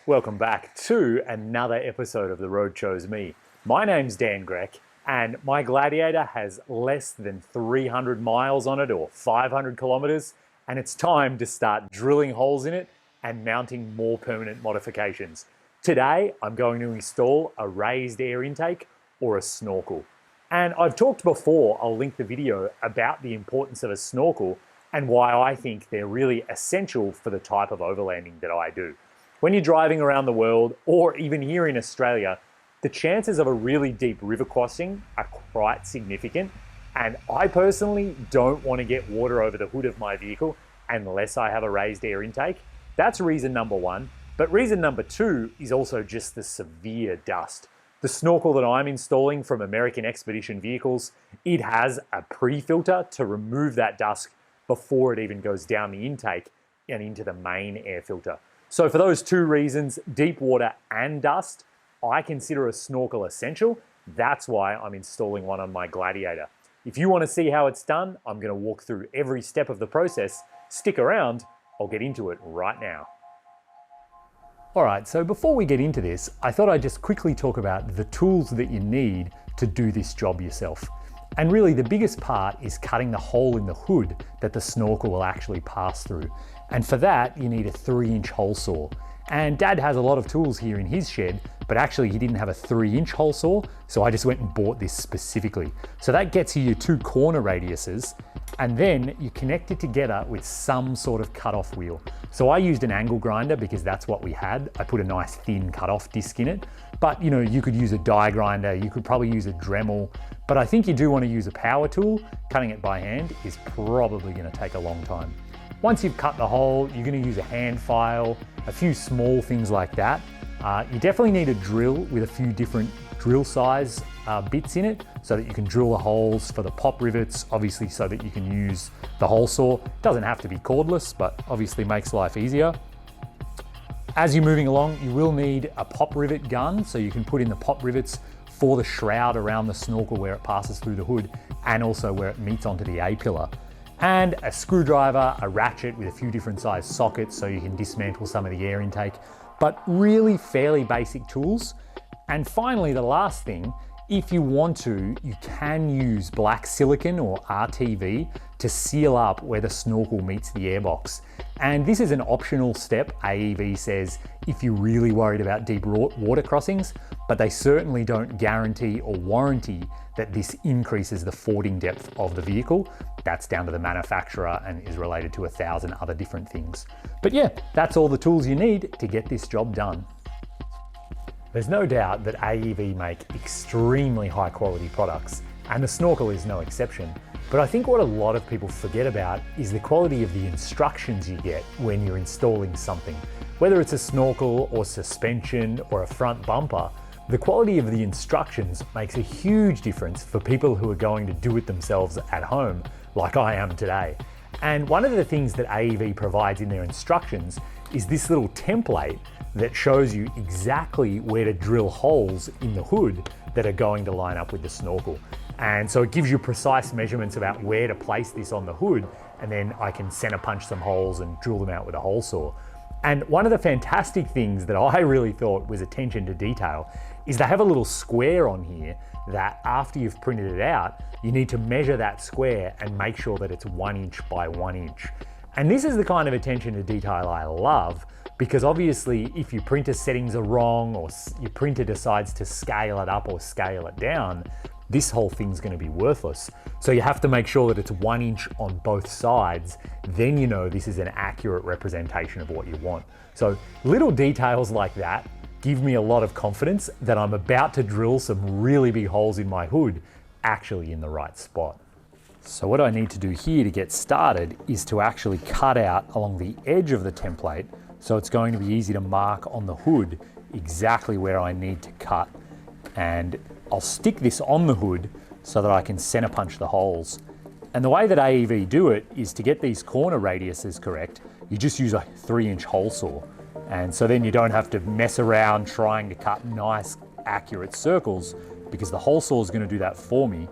Welcome back to another episode of The Road Chose Me. My name's Dan Grech, and my Gladiator has less than 300 miles on it, or 500 kilometers, and it's time to start drilling holes in it and mounting more permanent modifications. Today, I'm going to install a raised air intake or a snorkel. And I've talked before, I'll link the video, about the importance of a snorkel and why I think they're really essential for the type of overlanding that I do. When you're driving around the world, or even here in Australia, the chances of a really deep river crossing are quite significant, and I personally don't want to get water over the hood of my vehicle unless I have a raised air intake. That's reason number one. But reason number two is also just the severe dust. The snorkel that I'm installing from American Expedition Vehicles, it has a pre-filter to remove that dust before it even goes down the intake and into the main air filter. So for those two reasons, deep water and dust, I consider a snorkel essential. That's why I'm installing one on my Gladiator. If you want to see how it's done, I'm going to walk through every step of the process. Stick around, I'll get into it right now. Alright, so before we get into this, I thought I'd just quickly talk about the tools that you need to do this job yourself. And really the biggest part is cutting the hole in the hood that the snorkel will actually pass through. And for that, you need a 3-inch hole saw. And Dad has a lot of tools here in his shed, but actually he didn't have a 3-inch hole saw, so I just went and bought this specifically. So that gets you your 2 corner radiuses, and then you connect it together with some sort of cut-off wheel. So I used an angle grinder because that's what we had. I put a nice thin cut-off disc in it, but you know, you could use a die grinder, you could probably use a Dremel, but I think you do want to use a power tool. Cutting it by hand is probably going to take a long time. Once you've cut the hole, you're going to use a hand file, a few small things like that. You definitely need a drill with a few different drill size bits in it so that you can drill the holes for the pop rivets, obviously so that you can use the hole saw. It doesn't have to be cordless, but obviously makes life easier. As you're moving along, you will need a pop rivet gun so you can put in the pop rivets for the shroud around the snorkel where it passes through the hood and also where it meets onto the A-pillar. And a screwdriver, a ratchet with a few different size sockets so you can dismantle some of the air intake, but really fairly basic tools. And finally, the last thing, if you want to, you can use black silicone or RTV to seal up where the snorkel meets the airbox. And this is an optional step, AEV says, if you're really worried about deep water crossings, but they certainly don't guarantee or warranty that this increases the fording depth of the vehicle. That's down to the manufacturer and is related to 1,000 other different things. But yeah, that's all the tools you need to get this job done. There's no doubt that AEV make extremely high quality products, and the snorkel is no exception. But I think what a lot of people forget about is the quality of the instructions you get when you're installing something. Whether it's a snorkel or suspension or a front bumper, the quality of the instructions makes a huge difference for people who are going to do it themselves at home, like I am today. And one of the things that AEV provides in their instructions is this little template that shows you exactly where to drill holes in the hood that are going to line up with the snorkel. And so it gives you precise measurements about where to place this on the hood, and then I can center punch some holes and drill them out with a hole saw. And one of the fantastic things that I really thought was attention to detail is they have a little square on here that after you've printed it out, you need to measure that square and make sure that it's 1 inch by 1 inch. And this is the kind of attention to detail I love, because obviously if your printer settings are wrong or your printer decides to scale it up or scale it down, this whole thing's going to be worthless. So you have to make sure that it's 1 inch on both sides, then you know this is an accurate representation of what you want. So little details like that give me a lot of confidence that I'm about to drill some really big holes in my hood actually in the right spot. So what I need to do here to get started is to actually cut out along the edge of the template, so it's going to be easy to mark on the hood exactly where I need to cut. And I'll stick this on the hood so that I can center punch the holes. And the way that AEV do it is to get these corner radiuses correct, you just use a 3-inch hole saw. And so then you don't have to mess around trying to cut nice, accurate circles, because the hole saw is going to do that for me.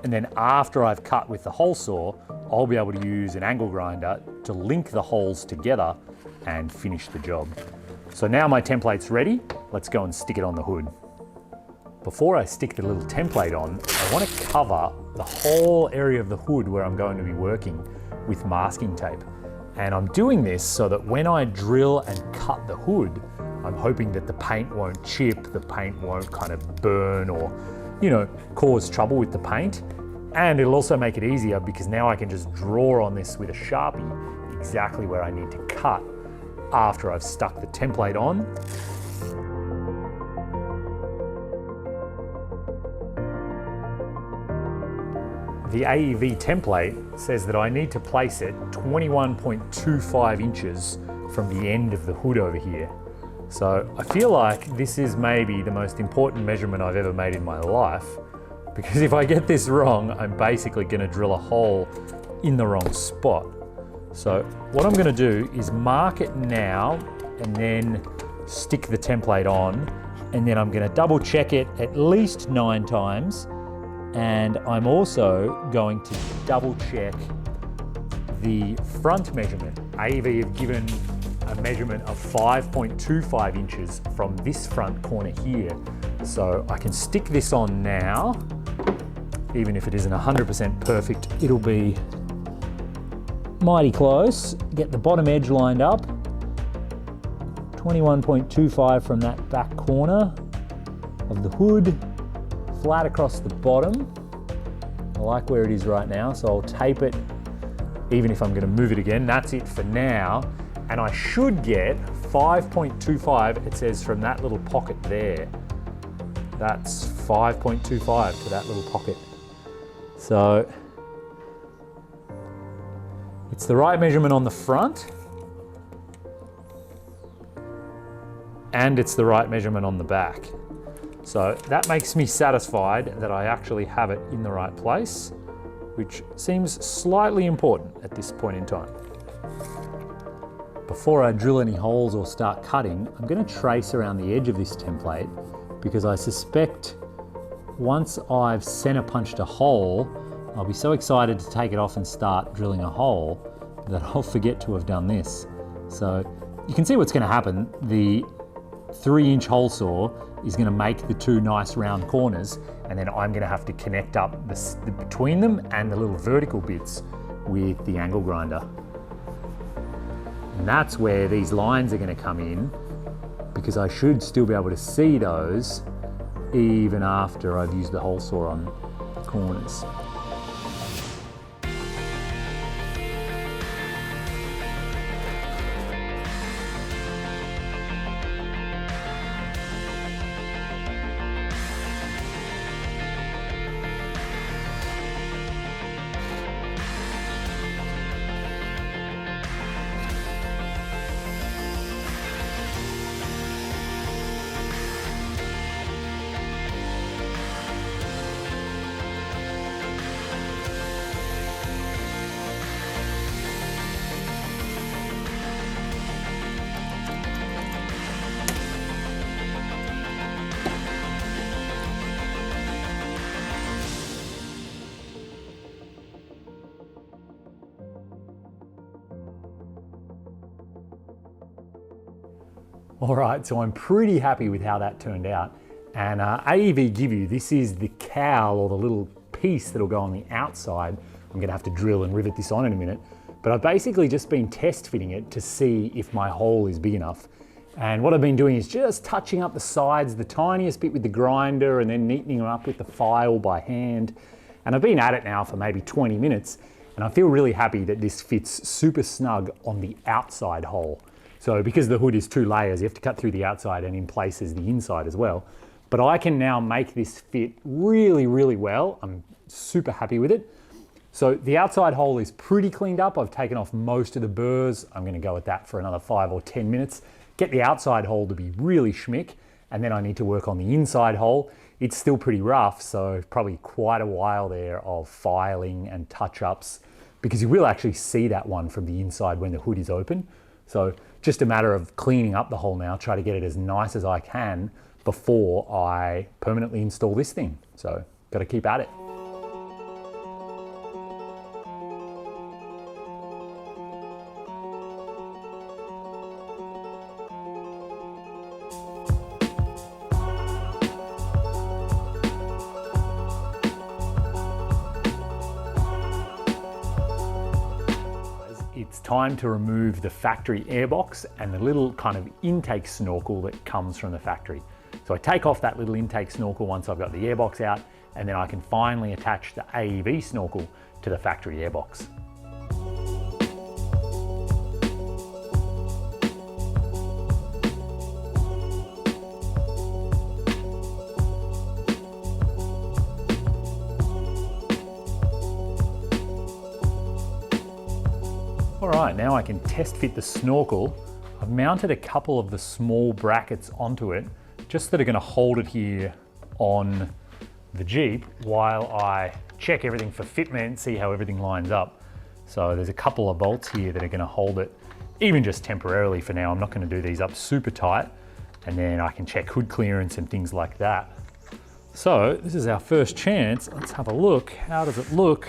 And then after I've cut with the hole saw, I'll be able to use an angle grinder to link the holes together and finish the job. So now my template's ready. Let's go and stick it on the hood. Before I stick the little template on, I want to cover the whole area of the hood where I'm going to be working with masking tape. And I'm doing this so that when I drill and cut the hood, I'm hoping that the paint won't chip, the paint won't kind of burn or, you know, cause trouble with the paint. And it'll also make it easier because now I can just draw on this with a Sharpie exactly where I need to cut after I've stuck the template on. The AEV template says that I need to place it 21.25 inches from the end of the hood over here. So I feel like this is maybe the most important measurement I've ever made in my life, because if I get this wrong, I'm basically gonna drill a hole in the wrong spot. So what I'm gonna do is mark it now and then stick the template on, and then I'm gonna double check it at least 9 times. And I'm also going to double check the front measurement. AEV have given a measurement of 5.25 inches from this front corner here. So I can stick this on now. Even if it isn't 100% perfect, it'll be mighty close. Get the bottom edge lined up. 21.25 from that back corner of the hood. Flat across the bottom. I like where it is right now, so I'll tape it even if I'm going to move it again. That's it for now. And I should get 5.25, it says, from that little pocket there. That's 5.25 to that little pocket. So it's the right measurement on the front, and it's the right measurement on the back. So that makes me satisfied that I actually have it in the right place, which seems slightly important at this point in time. Before I drill any holes or start cutting, I'm going to trace around the edge of this template, because I suspect once I've center punched a hole, I'll be so excited to take it off and start drilling a hole that I'll forget to have done this. So you can see what's going to happen. The 3-inch hole saw is going to make the 2 nice round corners, and then I'm going to have to connect up the between them and the little vertical bits with the angle grinder. And that's where these lines are going to come in, because I should still be able to see those even after I've used the hole saw on the corners. All right, so I'm pretty happy with how that turned out. And AEV give you, this is the cowl or the little piece that'll go on the outside. I'm gonna have to drill and rivet this on in a minute. But I've basically just been test fitting it to see if my hole is big enough. And what I've been doing is just touching up the sides, the tiniest bit with the grinder, and then neatening them up with the file by hand. And I've been at it now for maybe 20 minutes, and I feel really happy that this fits super snug on the outside hole. So because the hood is 2 layers, you have to cut through the outside and in places the inside as well. But I can now make this fit really, really well. I'm super happy with it. So the outside hole is pretty cleaned up. I've taken off most of the burrs. I'm gonna go at that for another 5 or 10 minutes. Get the outside hole to be really schmick, and then I need to work on the inside hole. It's still pretty rough, so probably quite a while there of filing and touch-ups, because you will actually see that one from the inside when the hood is open. So just a matter of cleaning up the hole now, try to get it as nice as I can before I permanently install this thing. So got to keep at it. time to remove the factory airbox and the little kind of intake snorkel that comes from the factory. So I take off that little intake snorkel once I've got the airbox out, and then I can finally attach the AEV snorkel to the factory airbox. All right, now I can test fit the snorkel. I've mounted a couple of the small brackets onto it, just that are gonna hold it here on the Jeep while I check everything for fitment, see how everything lines up. So there's a couple of bolts here that are gonna hold it, even just temporarily for now. I'm not gonna do these up super tight, and then I can check hood clearance and things like that. So this is our first chance. Let's have a look. How does it look?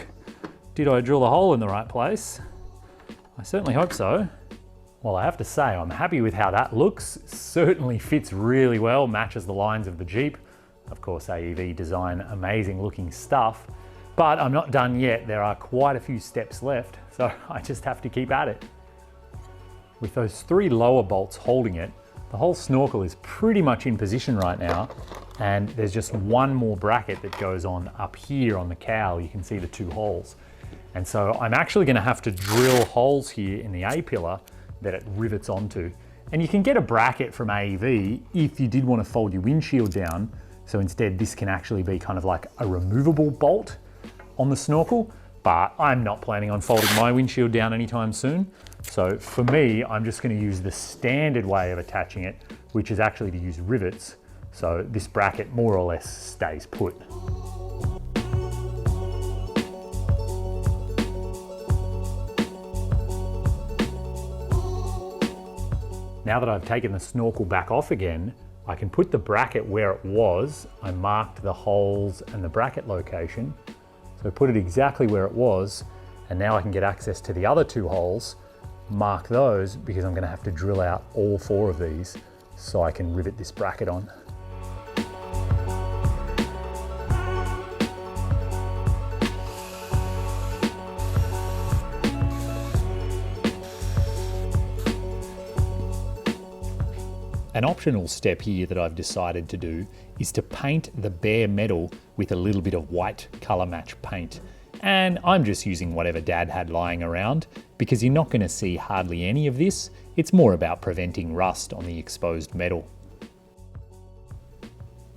Did I drill the hole in the right place? I certainly hope so. Well, I have to say, I'm happy with how that looks. Certainly fits really well, matches the lines of the Jeep. Of course, AEV design amazing looking stuff, but I'm not done yet. There are quite a few steps left, so I just have to keep at it. With those 3 lower bolts holding it, the whole snorkel is pretty much in position right now, and there's just one more bracket that goes on up here on the cowl. You can see the 2 holes. And so I'm actually gonna have to drill holes here in the A-pillar that it rivets onto. And you can get a bracket from AEV if you did want to fold your windshield down. So instead, this can actually be kind of like a removable bolt on the snorkel, but I'm not planning on folding my windshield down anytime soon. So for me, I'm just gonna use the standard way of attaching it, which is actually to use rivets. So this bracket more or less stays put. Now that I've taken the snorkel back off again, I can put the bracket where it was. I marked the holes and the bracket location. So put it exactly where it was, and now I can get access to the other 2 holes, mark those, because I'm gonna have to drill out all 4 of these so I can rivet this bracket on. An optional step here that I've decided to do is to paint the bare metal with a little bit of white color match paint. And I'm just using whatever Dad had lying around, because you're not going to see hardly any of this. It's more about preventing rust on the exposed metal.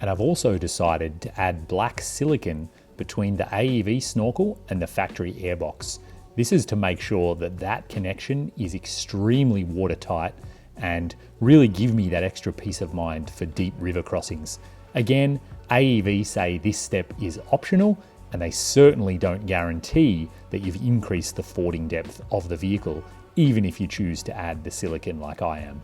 And I've also decided to add black silicone between the AEV snorkel and the factory airbox. This is to make sure that that connection is extremely watertight and really give me that extra peace of mind for deep river crossings. Again, AEV say this step is optional, and they certainly don't guarantee that you've increased the fording depth of the vehicle, even if you choose to add the silicone like I am.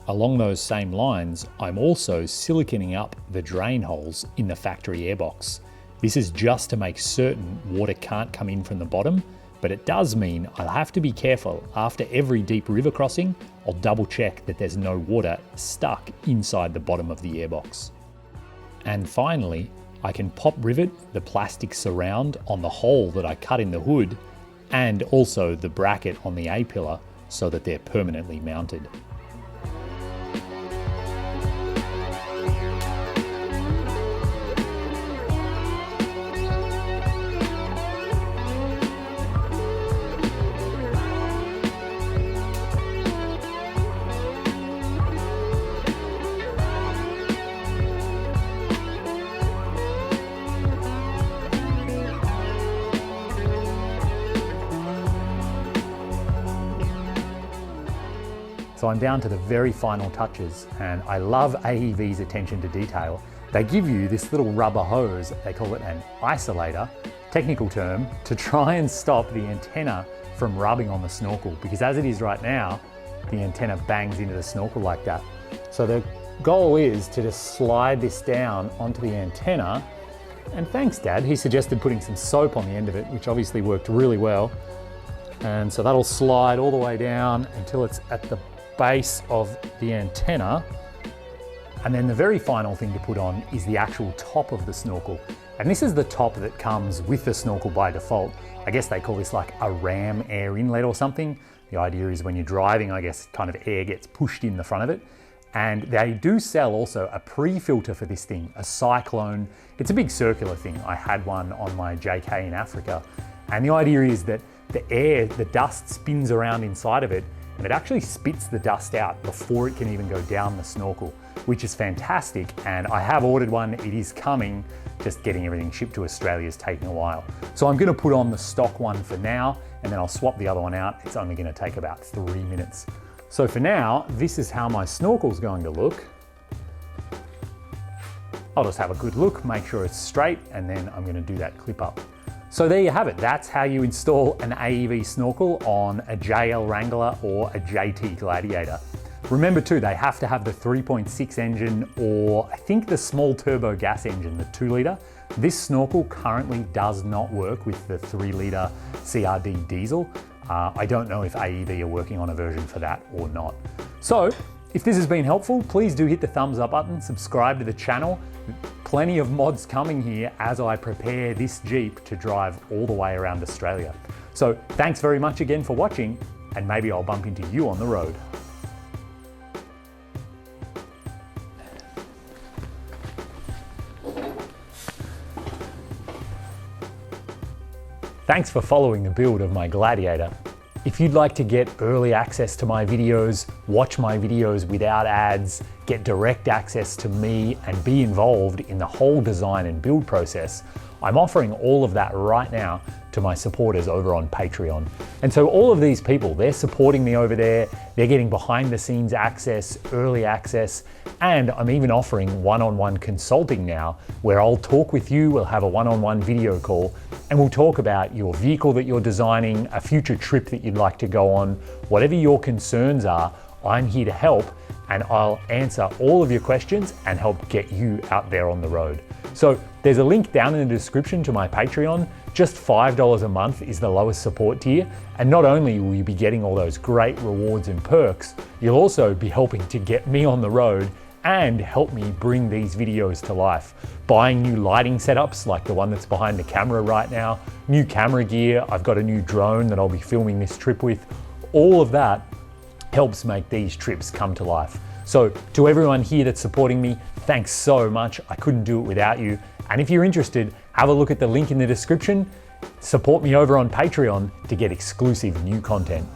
Along those same lines, I'm also siliconing up the drain holes in the factory airbox. This is just to make certain water can't come in from the bottom, but it does mean I'll have to be careful. After every deep river crossing, I'll double check that there's no water stuck inside the bottom of the airbox. And finally, I can pop rivet the plastic surround on the hole that I cut in the hood, and also the bracket on the A-pillar, so that they're permanently mounted. So I'm down to the very final touches, and I love AEV's attention to detail. They give you this little rubber hose, they call it an isolator, technical term, to try and stop the antenna from rubbing on the snorkel, because as it is right now, the antenna bangs into the snorkel like that. So the goal is to just slide this down onto the antenna, and thanks Dad, he suggested putting some soap on the end of it, which obviously worked really well. And so that'll slide all the way down until it's at the base of the antenna. And then the very final thing to put on is the actual top of the snorkel. And this is the top that comes with the snorkel by default. I guess they call this like a ram air inlet or something. The idea is when you're driving, I guess kind of air gets pushed in the front of it. And they do sell also a pre-filter for this thing, a cyclone. It's a big circular thing. I had one on my JK in Africa. And the idea is that the air, the dust spins around inside of it, and it actually spits the dust out before it can even go down the snorkel, which is fantastic. And I have ordered one, it is coming, just getting everything shipped to Australia is taking a while. So I'm gonna put on the stock one for now, and then I'll swap the other one out. It's only gonna take about 3 minutes. So for now, this is how my snorkel's going to look. I'll just have a good look, make sure it's straight, and then I'm gonna do that clip up. So there you have it. That's how you install an AEV Snorkel on a JL Wrangler or a JT Gladiator. Remember too, they have to have the 3.6 engine or I think the small turbo gas engine, the 2 litre. This snorkel currently does not work with the 3 litre CRD diesel. I don't know if AEV are working on a version for that or not. So if this has been helpful, please do hit the thumbs up button, subscribe to the channel. Plenty of mods coming here as I prepare this Jeep to drive all the way around Australia. So thanks very much again for watching, and maybe I'll bump into you on the road. Thanks for following the build of my Gladiator. If you'd like to get early access to my videos, watch my videos without ads, get direct access to me, and be involved in the whole design and build process, I'm offering all of that right now to my supporters over on Patreon. And so all of these people, they're supporting me over there, they're getting behind the scenes access, early access, and I'm even offering one-on-one consulting now, where I'll talk with you, we'll have a one-on-one video call, and we'll talk about your vehicle that you're designing, a future trip that you'd like to go on, whatever your concerns are, I'm here to help, and I'll answer all of your questions and help get you out there on the road. So there's a link down in the description to my Patreon. Just $5 a month is the lowest support tier. And not only will you be getting all those great rewards and perks, you'll also be helping to get me on the road and help me bring these videos to life. Buying new lighting setups like the one that's behind the camera right now, new camera gear, I've got a new drone that I'll be filming this trip with. All of that helps make these trips come to life. So to everyone here that's supporting me, thanks so much. I couldn't do it without you. And if you're interested, have a look at the link in the description. Support me over on Patreon to get exclusive new content.